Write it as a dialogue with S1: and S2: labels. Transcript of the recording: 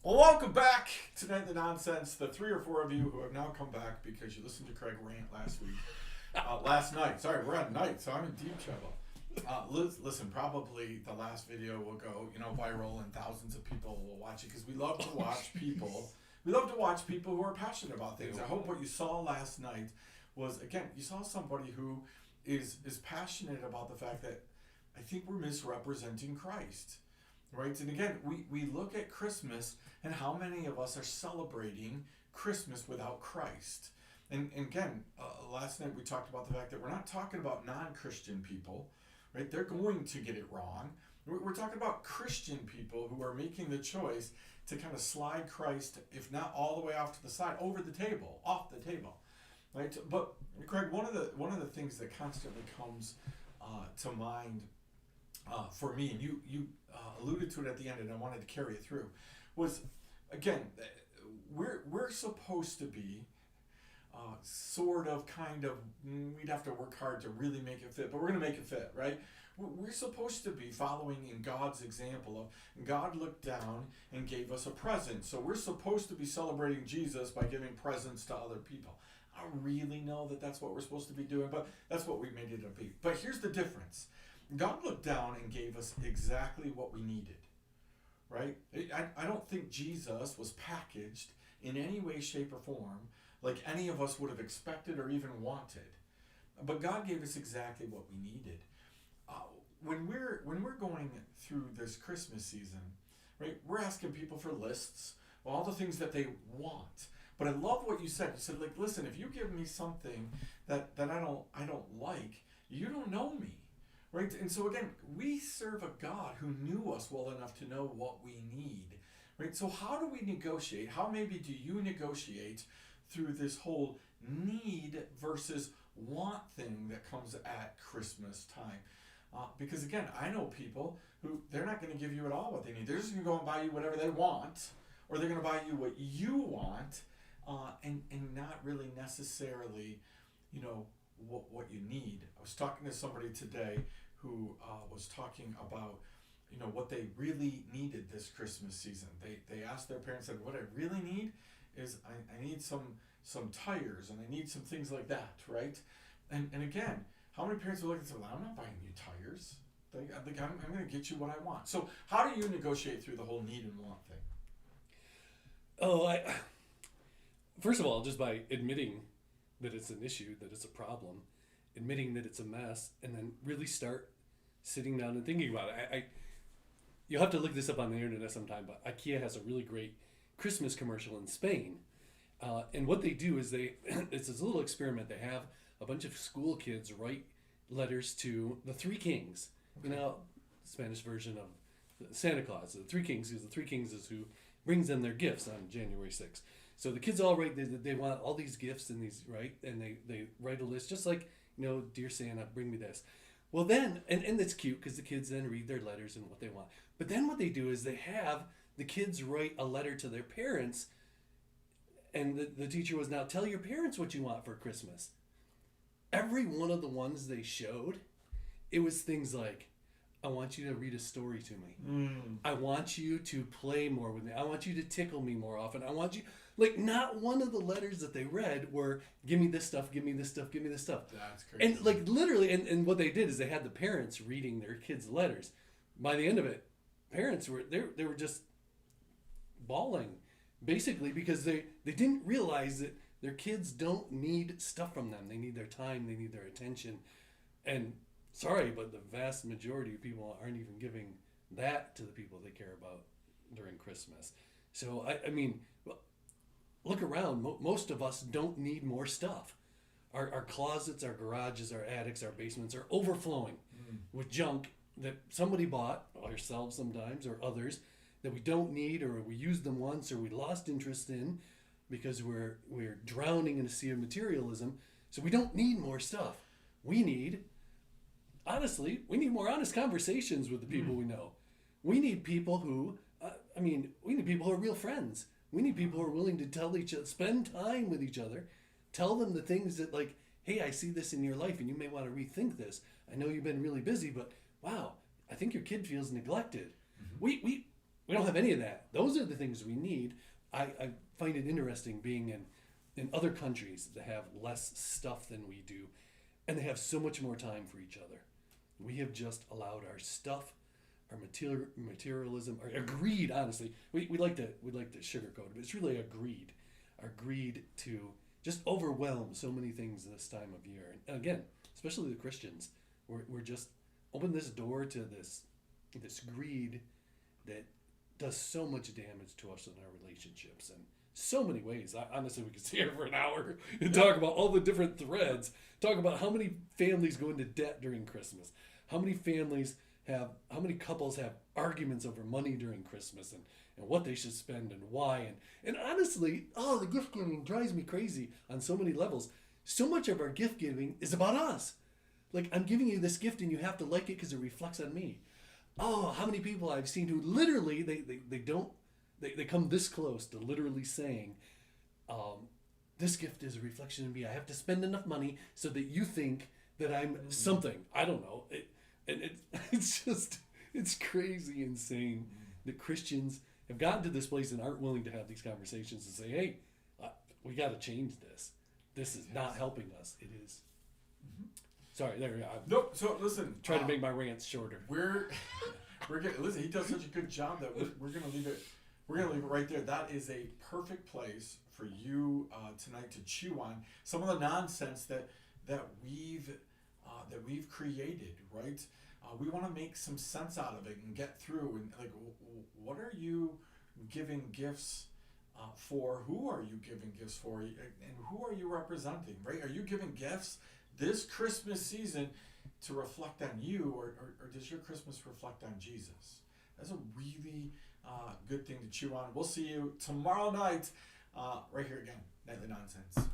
S1: Well, welcome back to Night the Nonsense. The three or four of you who have now come back because you listened to Craig rant last night. Sorry, we're on night, so I'm in deep trouble. Listen, probably the last video will go, viral, and thousands of people will watch it because we love to watch people. We love to watch people who are passionate about things. I hope what you saw last night was, again, you saw somebody who is passionate about the fact that I think we're misrepresenting Christ. Right? And again, we look at Christmas and how many of us are celebrating Christmas without Christ. And again, last night we talked about the fact that we're not talking about non-Christian people, right? They're going to get it wrong. We're talking about Christian people who are making the choice to kind of slide Christ, if not all the way off to the side, off the table, right? But Craig, one of the things that constantly comes to mind for me, and you alluded to it at the end, and I wanted to carry it through, was, again, we're supposed to be we'd have to work hard to really make it fit, but we're going to make it fit, right? We're supposed to be following in God's example of God looked down and gave us a present. So we're supposed to be celebrating Jesus by giving presents to other people. I don't really know that that's what we're supposed to be doing, but that's what we made it to be. But here's the difference. God looked down and gave us exactly what we needed, right? I don't think Jesus was packaged in any way, shape, or form like any of us would have expected or even wanted. But God gave us exactly what we needed. When we're going through this Christmas season, right, we're asking people for lists of all the things that they want. But I love what you said. You said, like, listen, if you give me something that I don't like, you don't know me. Right? And so again, we serve a God who knew us well enough to know what we need. Right? So how do we negotiate? How maybe do you negotiate through this whole need versus want thing that comes at Christmas time? Because again, I know people who they're not going to give you at all what they need. They're just going to go and buy you whatever they want, or they're going to buy you what you want, and not really necessarily, what you need. I was talking to somebody today who was talking about, what they really needed this Christmas season. They asked their parents, said, what I really need is I need some tires, and I need some things like that, right? And again, how many parents will look and say, well, I'm not buying you tires. I'm going to get you what I want. So how do you negotiate through the whole need and want thing?
S2: First of all, just by admitting that it's an issue, that it's a problem, admitting that it's a mess, and then really start sitting down and thinking about it. You'll have to look this up on the internet sometime, but IKEA has a really great Christmas commercial in Spain. And what they do is it's this little experiment. They have a bunch of school kids write letters to the Three Kings. Okay. Spanish version of Santa Claus. The Three Kings, because the Three Kings is who brings them their gifts on January 6th. So the kids all write, they want all these gifts and these, right? And they write a list just like, dear Santa, bring me this. Well then, and it's cute because the kids then read their letters and what they want. But then what they do is they have the kids write a letter to their parents, and the teacher was, now tell your parents what you want for Christmas. Every one of the ones they showed, it was things like, I want you to read a story to me. I want you to play more with me. I want you to tickle me more often. I want you, not one of the letters that they read were, give me this stuff, give me this stuff, give me this stuff.
S1: That's crazy.
S2: And literally, and what they did is they had the parents reading their kids' letters. By the end of it, parents they were just bawling, basically, because they didn't realize that their kids don't need stuff from them. They need their time, they need their attention. And sorry, but the vast majority of people aren't even giving that to the people they care about during Christmas. So, I mean, look around. Most of us don't need more stuff. Our closets, our garages, our attics, our basements are overflowing with junk that somebody bought, ourselves sometimes, or others, that we don't need, or we used them once, or we lost interest in because we're drowning in a sea of materialism. So we don't need more stuff. We need more honest conversations with the people we know. We need people who, we need people who are real friends. We need people who are willing to tell each other, spend time with each other, tell them the things that, like, hey, I see this in your life and you may want to rethink this. I know you've been really busy, but wow, I think your kid feels neglected. Mm-hmm. We don't have any of that. Those are the things we need. I find it interesting being in other countries that have less stuff than we do, and they have so much more time for each other. We have just allowed our stuff, our materialism, our greed. Honestly, we like to sugarcoat it, but it's really our greed to just overwhelm so many things this time of year. And again, especially the Christians, we're just open this door to this greed that does so much damage to us in our relationships in so many ways. Honestly, we could sit here for an hour and talk about all the different threads. Talk about how many families go into debt during Christmas. How many couples have arguments over money during Christmas and what they should spend and why. And honestly, the gift giving drives me crazy on so many levels. So much of our gift giving is about us. Like, I'm giving you this gift and you have to like it because it reflects on me. Oh, how many people I've seen who literally they come this close to literally saying, this gift is a reflection of me. I have to spend enough money so that you think that I'm something. I don't know. It's crazy insane that Christians have gotten to this place and aren't willing to have these conversations and say, hey, we got to change this. This is not helping us. It is. Sorry, there we go.
S1: Nope. So listen,
S2: Trying to make my rants shorter.
S1: We're gonna listen. He does such a good job that we're gonna leave it. We're gonna leave it right there. That is a perfect place for you tonight to chew on some of the nonsense that we've created. Right. We want to make some sense out of it and get through. And like, what are you giving gifts for? Who are you giving gifts for? And who are you representing? Right. Are you giving gifts this Christmas season to reflect on you, or does your Christmas reflect on Jesus? That's a really good thing to chew on. We'll see you tomorrow night right here again, Nightly Nonsense.